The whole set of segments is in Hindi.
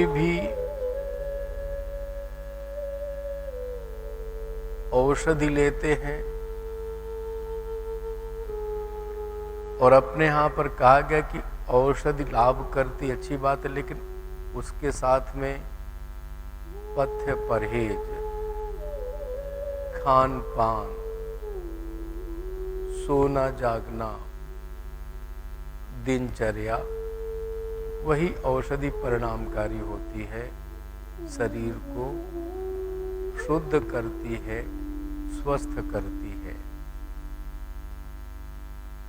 कोई भी औषधि लेते हैं और अपने यहाँ पर कहा गया कि औषधि लाभ करती, अच्छी बात है, लेकिन उसके साथ में पथ्य परहेज, खान पान, सोना जागना, दिनचर्या, वही औषधि परिणामकारी होती है, शरीर को शुद्ध करती है, स्वस्थ करती है।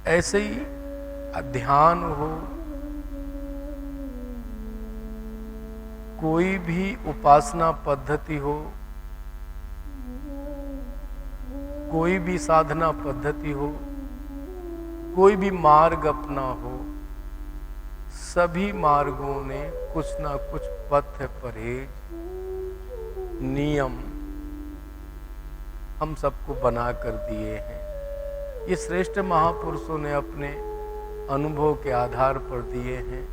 ऐसे ही ध्यान हो, कोई भी उपासना पद्धति हो, कोई भी साधना पद्धति हो, कोई भी मार्ग अपना हो, सभी मार्गों ने कुछ ना कुछ पथ्य परहेज, नियम हम सबको बना कर दिए हैं। ये श्रेष्ठ महापुरुषों ने अपने अनुभव के आधार पर दिए हैं,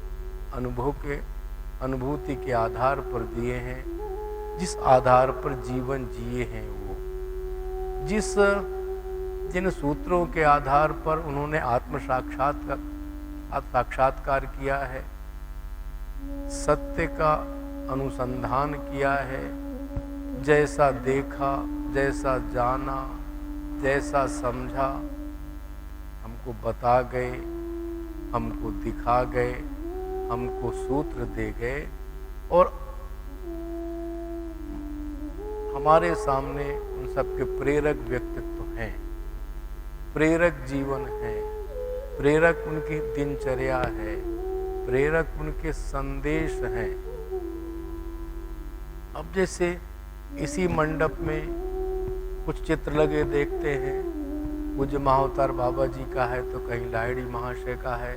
अनुभूति के आधार पर दिए हैं, जिस आधार पर जीवन जिए हैं वो, जिन सूत्रों के आधार पर उन्होंने आत्म साक्षात्कार किया है, सत्य का अनुसंधान किया है, जैसा देखा, जैसा जाना, जैसा समझा, हमको बता गए, हमको दिखा गए, हमको सूत्र दे गए और हमारे सामने उन सबके प्रेरक व्यक्तित्व हैं, प्रेरक जीवन है, प्रेरक उनकी दिनचर्या है, प्रेरक उनके संदेश हैं। अब जैसे इसी मंडप में कुछ चित्र लगे देखते हैं, पूज्य महाअवतार बाबा जी का है तो कहीं लाहिड़ी महाशय का है,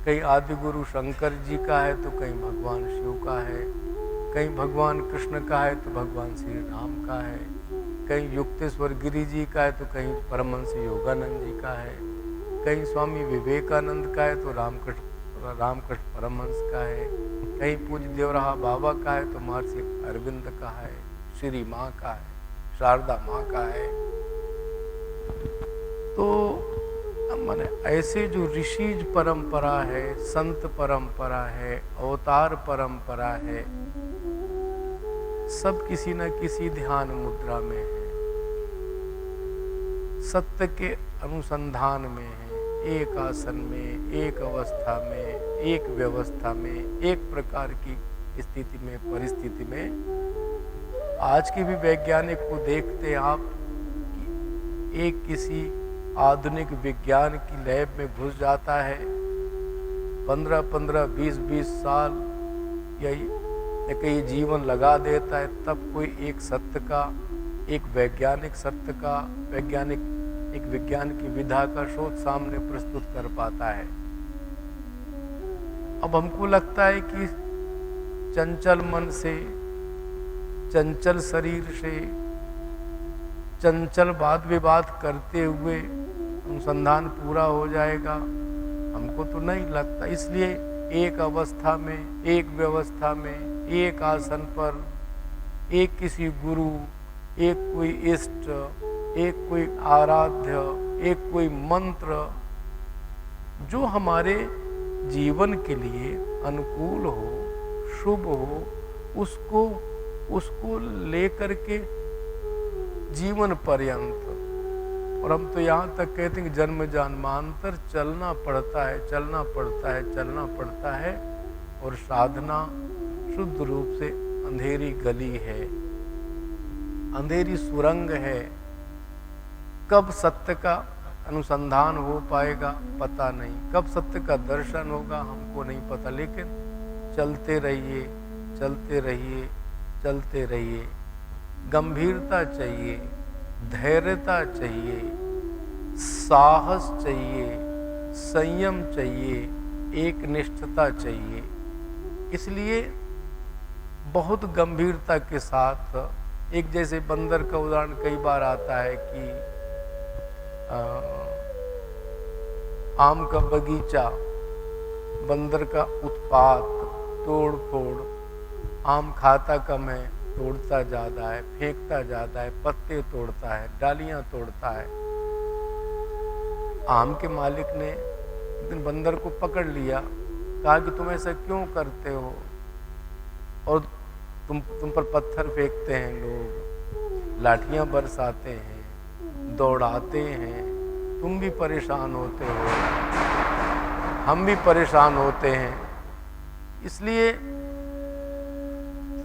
कहीं आदि गुरु शंकर जी का है तो कहीं भगवान शिव का है, कहीं भगवान कृष्ण का है तो भगवान श्री राम का है, कहीं युक्तेश्वर गिरी जी का है तो कहीं परमहंस योगानंद जी का है, कहीं स्वामी विवेकानंद का है तो रामकृष्ण परमहंस का है, कहीं पूज्य देवराहा बाबा का है तो महर्षि अरविंद का है, श्री माँ का है, शारदा माँ का है। तो माने ऐसे जो ऋषिज परंपरा है, संत परंपरा है, अवतार परंपरा है, सब किसी न किसी ध्यान मुद्रा में है, सत्य के अनुसंधान में है, एक आसन में, एक अवस्था में, एक व्यवस्था में, एक प्रकार की स्थिति में, परिस्थिति में। आज के भी वैज्ञानिक को देखते हैं आप कि एक किसी आधुनिक विज्ञान की लैब में घुस जाता है, 15-15, 20-20 साल या कई जीवन लगा देता है, तब कोई एक सत्य का, एक वैज्ञानिक सत्य का, एक विज्ञान की विधा का शोध सामने प्रस्तुत कर पाता है। अब हमको लगता है कि चंचल मन से, चंचल शरीर से, चंचल वाद विवाद करते हुए अनुसंधान पूरा हो जाएगा, हमको तो नहीं लगता। इसलिए एक अवस्था में, एक व्यवस्था में, एक आसन पर, एक किसी गुरु, एक कोई इष्ट, एक कोई आराध्य, एक कोई मंत्र जो हमारे जीवन के लिए अनुकूल हो, शुभ हो, उसको लेकर के जीवन पर्यंत। और हम तो यहाँ तक कहते हैं कि जन्म जन्मांतर चलना पड़ता है, चलना पड़ता है, चलना पड़ता है। और साधना शुद्ध रूप से अंधेरी गली है, अंधेरी सुरंग है। कब सत्य का अनुसंधान हो पाएगा पता नहीं, कब सत्य का दर्शन होगा हमको नहीं पता, लेकिन चलते रहिए, चलते रहिए, चलते रहिए। गंभीरता चाहिए, धैर्यता चाहिए, साहस चाहिए, संयम चाहिए, एक निष्ठता चाहिए। इसलिए बहुत गंभीरता के साथ, एक जैसे बंदर का उदाहरण कई बार आता है कि आम का बगीचा, बंदर का उत्पात, तोड़ फोड़, आम खाता कम है, तोड़ता ज्यादा है, फेंकता ज्यादा है, पत्ते तोड़ता है, डालियां तोड़ता है। आम के मालिक ने एक दिन बंदर को पकड़ लिया, कहा कि तुम ऐसा क्यों करते हो, और तुम पर पत्थर फेंकते हैं लोग, लाठियां बरसाते हैं, दौड़ाते हैं, तुम भी परेशान होते हो, हम भी परेशान होते हैं, इसलिए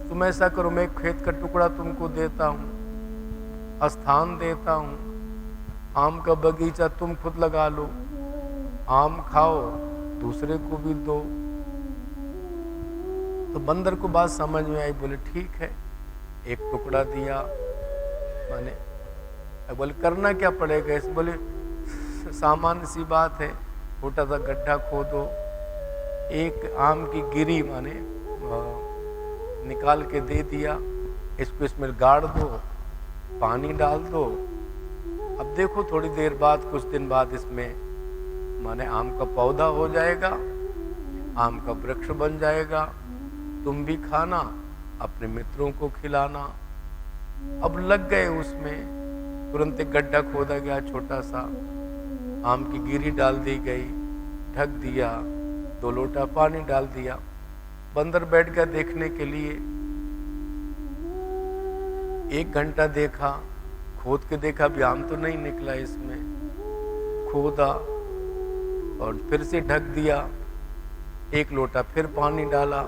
तुम ऐसा करो, मैं खेत का टुकड़ा तुमको देता हूँ, स्थान देता हूँ, आम का बगीचा तुम खुद लगा लो, आम खाओ, दूसरे को भी दो। तो बंदर को बात समझ में आई, बोले ठीक है, एक टुकड़ा दिया, माने बोले करना क्या पड़ेगा इस, बोले सामान्य सी बात है, छोटा सा गड्ढा खोदो, एक आम की गिरी माने निकाल के दे दिया, इसको इसमें गाड़ दो, पानी डाल दो, अब देखो थोड़ी देर बाद, कुछ दिन बाद इसमें माने आम का पौधा हो जाएगा, आम का वृक्ष बन जाएगा, तुम भी खाना, अपने मित्रों को खिलाना। अब लग गए उसमें, तुरंत एक गड्ढा खोदा गया छोटा सा, आम की गिरी डाल दी गई, ढक दिया, 2 लोटा पानी डाल दिया। बंदर बैठ गया देखने के लिए, 1 घंटा देखा, खोद के देखा भी आम तो नहीं निकला इसमें, खोदा और फिर से ढक दिया, 1 लोटा फिर पानी डाला,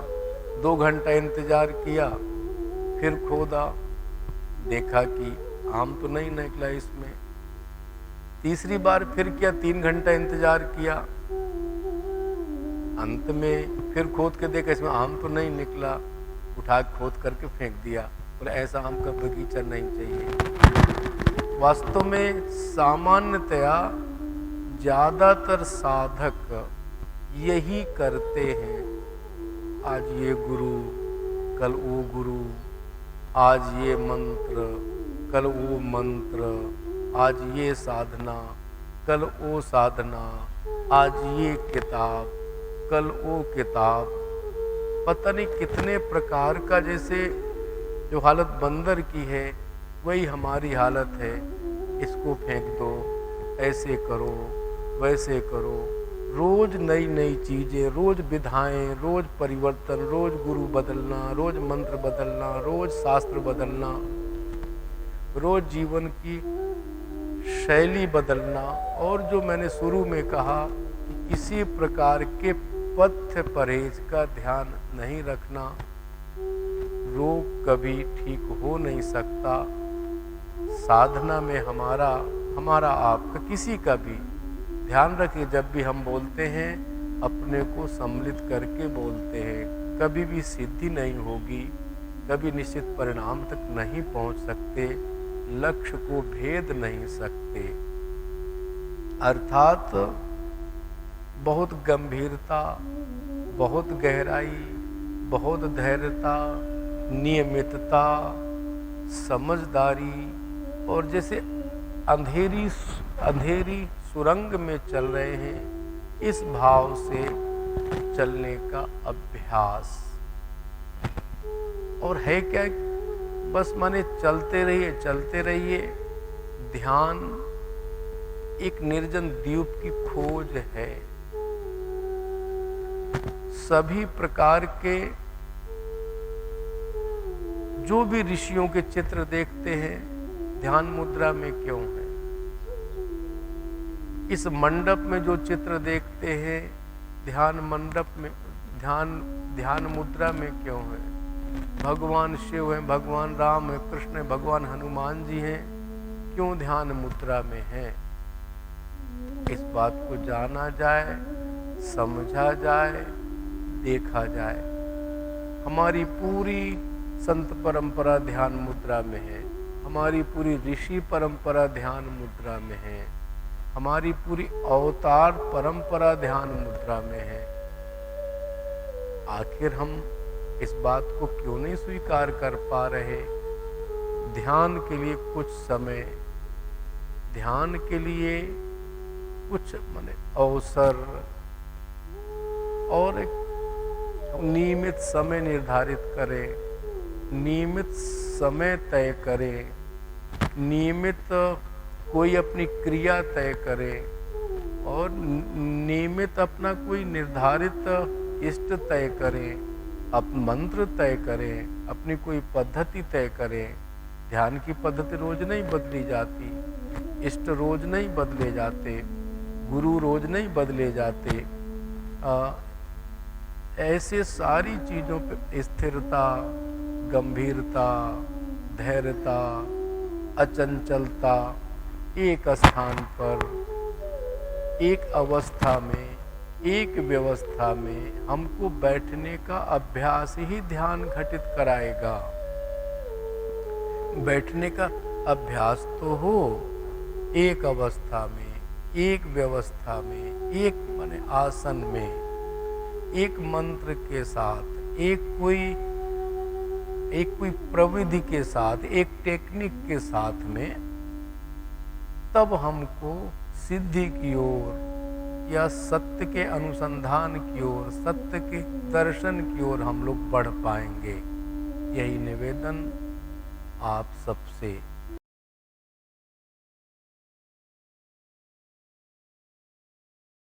2 घंटा इंतजार किया, फिर खोदा, देखा कि आम तो नहीं निकला इसमें, तीसरी बार फिर किया, 3 घंटा इंतजार किया, अंत में फिर खोद के देखा इसमें आम तो नहीं निकला, उठा खोद करके फेंक दिया, बोले ऐसा आम का बगीचा नहीं चाहिए। वास्तव में सामान्यतया ज्यादातर साधक यही करते हैं, आज ये गुरु, कल वो गुरु, आज ये मंत्र, कल वो मंत्र, आज ये साधना, कल वो साधना, आज ये किताब, कल वो किताब, पता नहीं कितने प्रकार का, जैसे जो हालत बंदर की है वही हमारी हालत है, इसको फेंक दो, ऐसे करो, वैसे करो, रोज नई नई चीजें, रोज विधाएं, रोज परिवर्तन, रोज गुरु बदलना, रोज मंत्र बदलना, रोज शास्त्र बदलना, रोज जीवन की शैली बदलना, और जो मैंने शुरू में कहा कि किसी प्रकार के पथ्य परहेज का ध्यान नहीं रखना, रोग कभी ठीक हो नहीं सकता। साधना में हमारा आपका, किसी का भी ध्यान रखिए, जब भी हम बोलते हैं अपने को सम्मिलित करके बोलते हैं, कभी भी सिद्धि नहीं होगी, कभी निश्चित परिणाम तक नहीं पहुंच सकते, लक्ष्य को भेद नहीं सकते। अर्थात बहुत गंभीरता, बहुत गहराई, बहुत धैर्यता, नियमितता, समझदारी, और जैसे अंधेरी सुरंग में चल रहे हैं, इस भाव से चलने का अभ्यास। और है क्या, बस माने चलते रहिए। ध्यान एक निर्जन द्वीप की खोज है। सभी प्रकार के जो भी ऋषियों के चित्र देखते हैं, ध्यान मुद्रा में क्यों है? इस मंडप में जो चित्र देखते हैं, ध्यान मंडप में, ध्यान मुद्रा में क्यों है? भगवान शिव हैं, भगवान राम है, कृष्ण है, भगवान हनुमान जी हैं, क्यों ध्यान मुद्रा में है? इस बात को जाना जाए, समझा जाए, देखा जाए। हमारी पूरी संत परंपरा ध्यान मुद्रा में है, हमारी पूरी ऋषि परंपरा ध्यान मुद्रा में है, हमारी पूरी अवतार परंपरा ध्यान मुद्रा में है। आखिर हम इस बात को क्यों नहीं स्वीकार कर पा रहे? ध्यान के लिए कुछ समय, ध्यान के लिए कुछ माने अवसर और एक नियमित समय निर्धारित करें। नियमित समय तय करें, नियमित कोई अपनी क्रिया तय करे और नियमित अपना कोई निर्धारित इष्ट तय करें, मंत्र तय करें, अपनी कोई पद्धति तय करें। ध्यान की पद्धति रोज नहीं बदली जाती, इष्ट रोज नहीं बदले जाते, गुरु रोज नहीं बदले जाते। ऐसे सारी चीज़ों पे स्थिरता, गंभीरता, धैर्यता, अचंचलता, एक स्थान पर, एक अवस्था में, एक व्यवस्था में हमको बैठने का अभ्यास ही ध्यान घटित कराएगा। बैठने का अभ्यास तो हो एक अवस्था में, एक व्यवस्था में, एक माने आसन में, एक मंत्र के साथ, एक कोई प्रविधि के साथ, एक टेक्निक के साथ में, तब हमको सिद्धि की ओर या सत्य के अनुसंधान की ओर, सत्य के दर्शन की ओर हम लोग बढ़ पाएंगे। यही निवेदन आप सबसे